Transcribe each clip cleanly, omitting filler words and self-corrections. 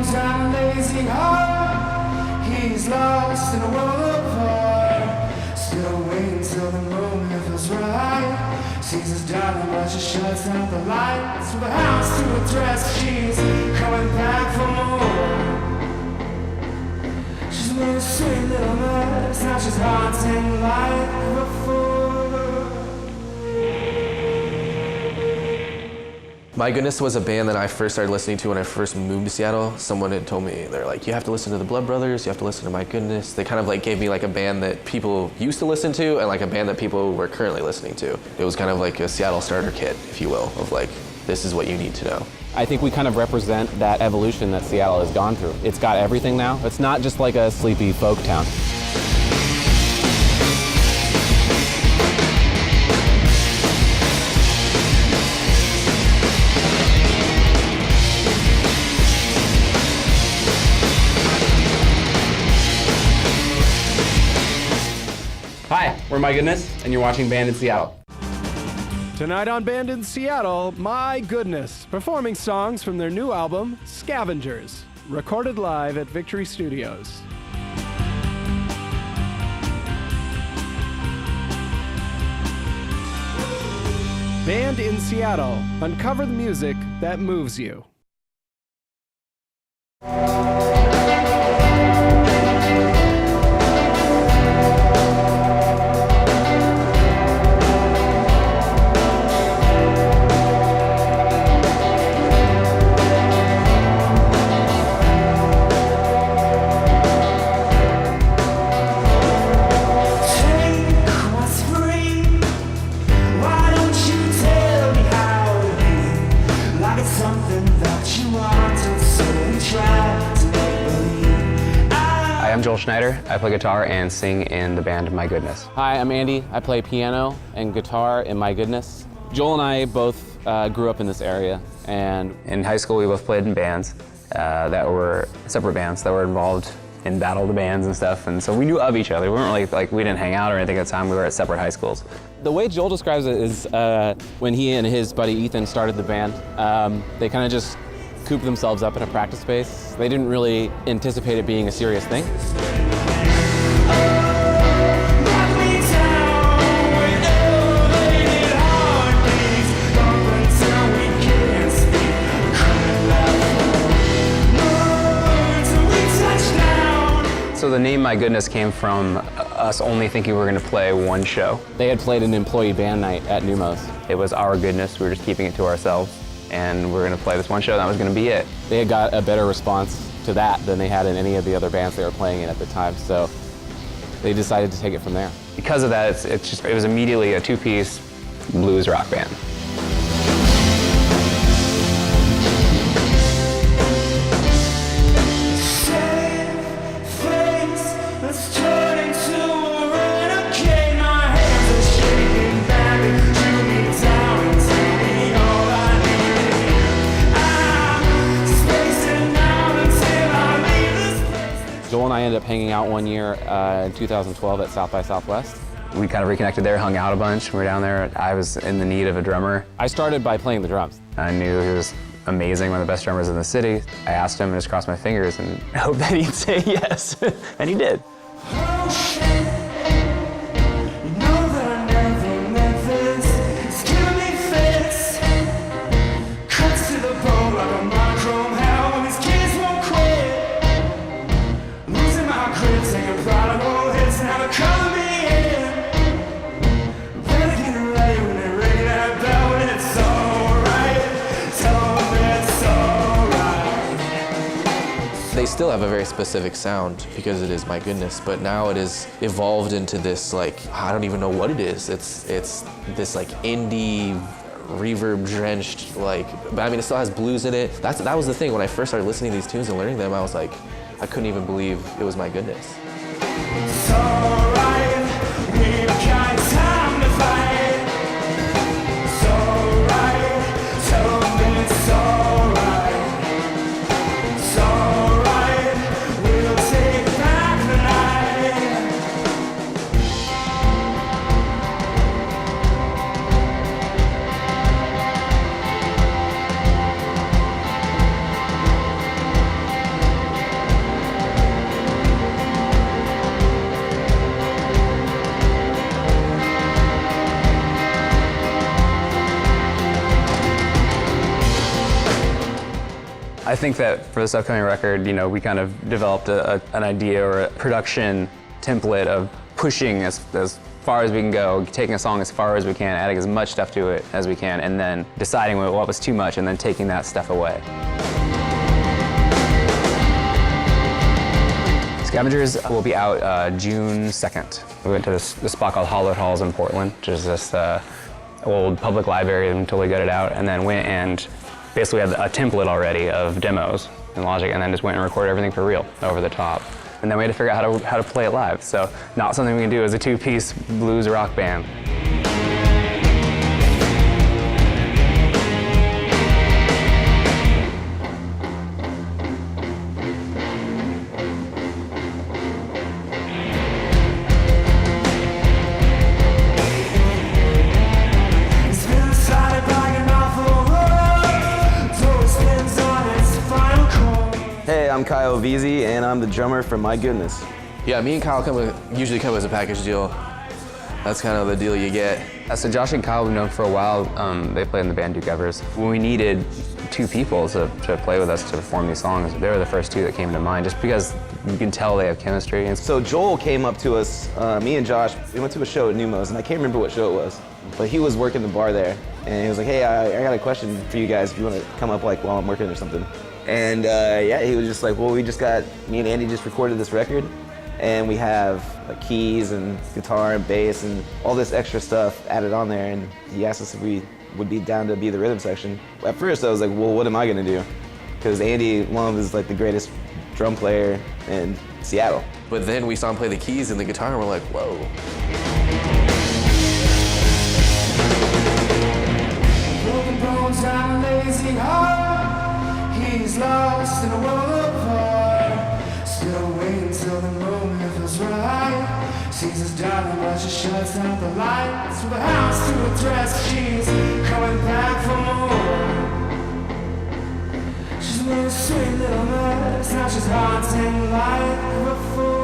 long-time lazy heart. He's lost in a world apart. Still waiting till the moment feels right. Sees his darling, but she shuts out the lights. With a house to address, she's coming back for more. She's been a sweet little mess, now she's haunting like before. My Goodness was a band that I first started listening to when I first moved to Seattle. Someone had told me, they're like, you have to listen to the Blood Brothers, you have to listen to My Goodness. They kind of like gave me like a band that people used to listen to and like a band that people were currently listening to. It was kind of like a Seattle starter kit, if you will, of like, this is what you need to know. I think we kind of represent that evolution that Seattle has gone through. It's got everything now. It's not just like a sleepy folk town. Hi, we're My Goodness, and you're watching Band in Seattle. Tonight on Band in Seattle, My Goodness, performing songs from their new album, Scavengers, recorded live at Victory Studios. Band in Seattle, uncover the music that moves you. I'm Joel Schneider. I play guitar and sing in the band My Goodness. Hi, I'm Andy. I play piano and guitar in My Goodness. Joel and I both grew up in this area, and in high school we both played in bands that were separate bands that were involved in battle of the bands and stuff, and so we knew of each other. We weren't really like we didn't hang out or anything at the time. We were at separate high schools. The way Joel describes it is when he and his buddy Ethan started the band, they kind of just cooped themselves up in a practice space. They didn't really anticipate it being a serious thing. So the name My Goodness came from us only thinking we were going to play one show. They had played an employee band night at Numos. It was our goodness, we were just keeping it to ourselves, and we were going to play this one show, and that was going to be it. They had got a better response to that than they had in any of the other bands they were playing in at the time, so they decided to take it from there. Because of that, it was immediately a two-piece blues rock band. Joel and I ended up hanging out one year in 2012 at South by Southwest. We kind of reconnected there, hung out a bunch. We were down there. I was in the need of a drummer. I started by playing the drums. I knew he was amazing, one of the best drummers in the city. I asked him and just crossed my fingers and hoped that he'd say yes, and he did. They still have a very specific sound because it is My Goodness, but now it is evolved into this, like, I don't even know what it is. It's this like indie, reverb drenched, like, but I mean, it still has blues in it. That was the thing when I first started listening to these tunes and learning them. I was like, I couldn't even believe it was My Goodness. It's alright, we've got time to fight. It's alright, tell me it's alright. It's alright, we'll take back the night. I think that for this upcoming record, we kind of developed an idea or a production template of pushing as far as we can go, taking a song as far as we can, adding as much stuff to it as we can, and then deciding what was too much and then taking that stuff away. Scavengers will be out June 2nd. We went to this spot called Hollowed Halls in Portland, which is this old public library until we got it out, and then went and basically had a template already of demos in Logic, and then just went and recorded everything for real over the top. And then we had to figure out how to play it live. So not something we can do as a two-piece blues rock band. It's been decided by an awful road. Door spins on its final chord. Hey, I'm Kyle Veazey, and I'm the drummer for My Goodness. Yeah, me and Kyle usually come as a package deal. That's kind of the deal you get. So Josh and Kyle we've known for a while. They played in the band Do Covers. When we needed two people to play with us to perform these songs, they were the first two that came to mind, just because you can tell they have chemistry. And So Joel came up to us, me and Josh, we went to a show at Numos, and I can't remember what show it was, but he was working the bar there, and he was like, hey, I got a question for you guys if you want to come up while I'm working or something. And yeah, he was just like, well, me and Andy just recorded this record, and we have keys and guitar and bass and all this extra stuff added on there, and he asked us if we would be down to be the rhythm section. At first I was like, well, what am I gonna do? Because Andy Lum is like the greatest drum player in Seattle. But then we saw him play the keys and the guitar, and we're like, whoa. Broken bones and a lazy heart. He's lost in a world apart. Still waiting till the moment feels right. Sees his darling, but she shuts out the lights. With a house to address, she's coming back for more. She's been a sweet little mess. Now she's haunting like before.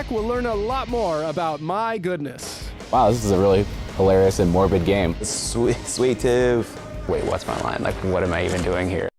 We'll learn a lot more about My Goodness. Wow, this is a really hilarious and morbid game. Sweet tooth. wait, what's my line? Like, what am I even doing here?